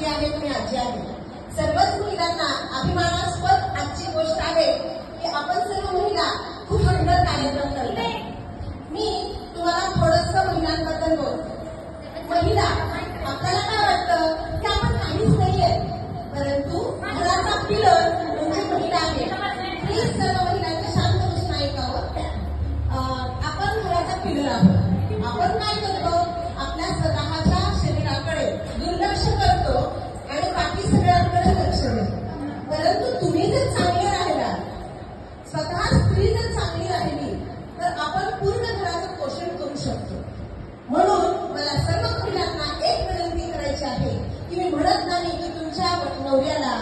आत्या आहे, कोणी आजी आहे. सर्वच महिलांना अभिमानास्पद आजची गोष्ट आहे की आपण सर्व महिला खूप सुंदर कार्यक्रम करतो. मी तुम्हाला थोडंसं महिलांबद्दल बोलतो. महिला आपल्याला काय वाटतं की आपण काहीच नाहीये, परंतु घराचा पिलर म्हणजे महिला आहे. प्लीज सर्व महिलांच्या शांत बसून ऐकावं. आपण घराचा पिलर आहोत. आपण काय करतो, आपल्या स्वतःच्या शरीराकडे दुर्लक्ष करतो आणि बाकी सगळ्यांकडे लक्ष देतो. परंतु तुम्ही जर चांगले राहिला, स्वतः स्त्री जर चांगली राहिली तर आपण पूर्ण घराचं पोषण करू शकतो. म्हणून मला सर्व महिलांना एक विनंती करायची आहे की मी म्हणत नाही की तुमच्या नवऱ्याला,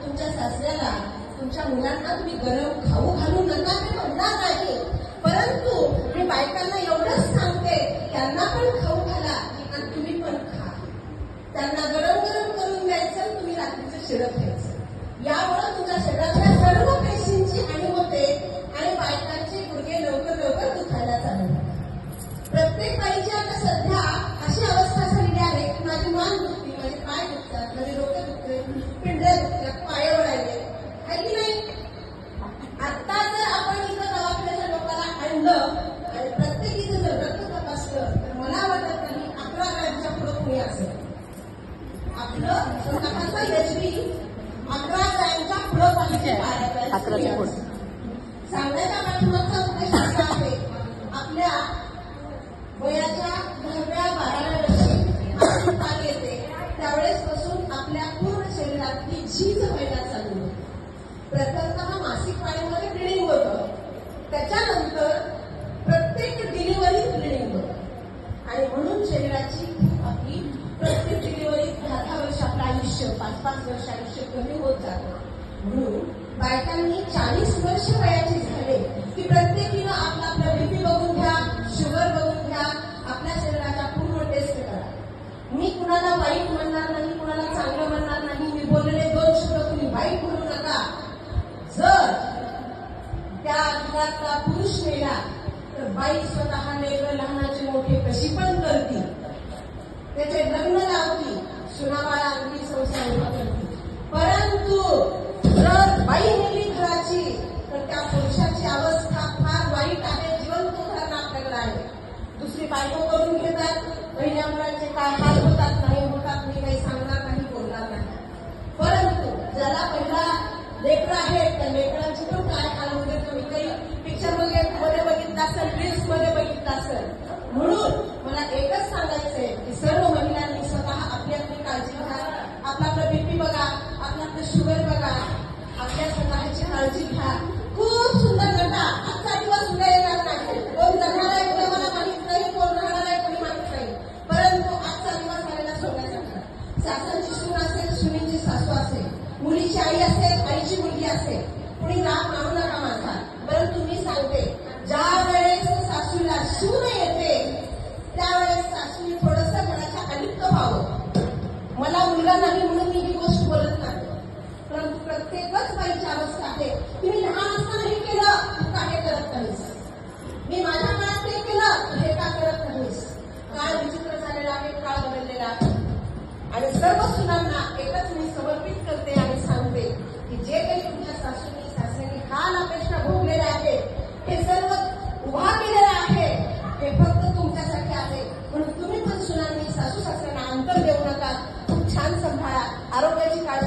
तुमच्या सासऱ्याला, तुमच्या मुलांना तुम्ही गरम खाऊ घालू नका, ते म्हणणार नाही. परंतु मी बायकांना एवढंच सांगते, त्यांना पण खाऊ घाला आणि तुम्ही पण खा. त्यांना गरम गरम करून द्यायचं, तुम्ही रात्रीचं शिळं खायचं. यामुळे तुमच्या शरीरातल्या सर्व पेशींची हानी होते आणि बायकांचे गुडघे लवकर लवकर दुखायला चालू. प्रत्येक बाईची आता सध्या अशी अवस्था झालेली आहे की माझी मान दुखते, माझे पाय दुखतात, माझे डोके दुखते, पिंढऱ्या दुखतात, पाय ओढायले आहे की नाही. आता जर आपण इथं दवाखान्याच्या लोकांना आणलं आणि प्रत्येकीचं जर रक्त तपासलं तर मला वाटत नाही 11 ग्रॅमच्या पुढे कोणी असेल. आपलं स्वतःचा एचबी 11 ग्रॅमच्या पुढे पाहिजे. सांगण्याच्या पाठीमागचा उद्देश असा आहे, आपल्या वयाच्या 10व्या-12व्या वर्षी काल येते त्यावेळेस पासून आपल्या पूर्ण शरीरातली झीज व्हायला चालू होते. प्रथमतः मासिक पाळीमध्ये ब्लिडिंग होतं, त्याच्यानंतर प्रत्येक डिलिव्हरीत ब्लिडिंग होतं आणि म्हणून शरीराची आपली प्रत्येक डिलिव्हरीत 10 वर्ष आपलं आयुष्य, 5-5 वर्ष आयुष्य कमी होत जातं. म्हणून बायकांनी 40 वर्ष वयाची झाले की प्रत्येकीनं आपला बीपी बघून घ्या, शुगर बघून घ्या, आपल्या शरीराच्या पूर्ण टेस्ट करा. मी कुणाला वाईट म्हणणार नाही, कुणाला चांगलं म्हणणार नाही. मी बोललेले 2 शब्द तुम्ही वाईट म्हणू नका. जर त्या घरातला पुरुष मेला तर बाई स्वतः लेकरं लहानाचे मोठे कशी पण करतील, त्याचे लग्न लावती, सुनाबाळा अगदी संसार उभा करतील. परंतु जर बाई मेली घराची तर त्या पुरुषाची अवस्था फार वाईट आहे. जिवंत उदाहरण आपल्याकडे आहे. दुसरी बायको करून घेतात, पहिल्या मुलांचे काय हाल होतात नाही होतात मी काही सांगणार नाही, बोलणार नाही. परंतु ज्याला पहिला लेकरं आहेत त्या लेकरांची पण काय हाल होते तुम्ही काही पिक्चर मध्ये बघितलं असेल, रील्स मध्ये बघितलं असेल. म्हणून मला एकच सांगायचंय की सर्व महिलांनी स्वतः आपली आपली काळजी घ्या. आपला बीपी बघा, आपला शुगर बघा, आपल्या स्वतःची काळजी घ्या. खूप सुंदर नटा. आजचा दिवस उद्या येणार नाही, कोण जगणार आहे उद्या मला माहित नाही, कोण राहणार आहे कोणी माहित नाही. परंतु आजचा दिवस आलेला सोडायचा. सासूची सून असेल, सुनीची सासू असेल, मुलीची आई असेल, आईची मुलगी असेल, कुणी राग मानू नका माझा. परंतु मी सांगते, ज्या वेळेस सासूला सून येते त्यावेळेस सासूने थोडंसं घराच्या अलिप्त व्हावं. मला मुलगा नाही म्हणून मी ही गोष्ट बोलत नाही, परंतु प्रत्येकच बाईची अवस्था आहे की मी लहान असताना हे केलं, तू का हे करत नाहीस, मी माझ्या काळात ते केलं, तू हे का करत नाहीस. काळ विचित्र झालेला आहे, काळ बदललेला आहे. आणि सर्व सुनांना एकच मी समर्पित करते आणि सांगते की जे काही तुमच्या सासूंनी सासऱ्यांनी हाल अपेक्षा भोगलेल्या आहेत हे सर्व उभा केलेलं आहे, हे फक्त तुमच्यासाठी आहे. म्हणून तुम्ही पण सुनांनी सासू सासऱ्यांना अंतर देऊ नका. खूप छान सांभाळा, आरोग्याची काळजी